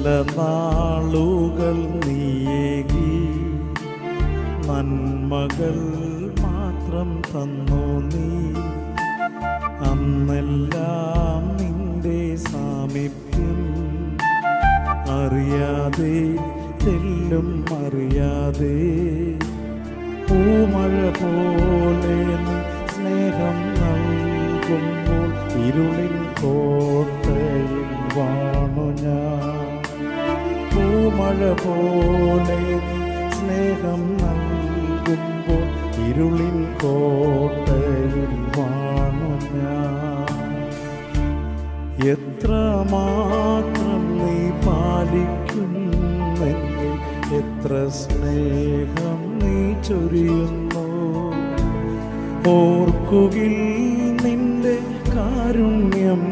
നല്ല നാളുകൾ നീയേകി നന്മകൾ മാത്രം തന്നു നീ. അന്നെല്ലാം നിന്റെ സാമീപ്യം അറിയാതെ തെല്ലും അറിയാതെ പൂമഴ പോലെ നീ സ്നേഹം നൽകുമ്പോൾ ഇരുളിൻ കോട്ടയിൽ വാണു ഞാൻ. പൂമഴ പോലെ നീ സ്നേഹം നൽകുമ്പോൾ ഇരുളിൻ കോട്ടയിൽ വാണു ഞാൻ. എത്രമാത്രം നീ പാലിക്കുന്നെങ്കിൽ എത്ര സ്നേഹം നീ ചൊരിയുന്നു. ഓർക്കുകിൽ നിന്റെ കാരുണ്യം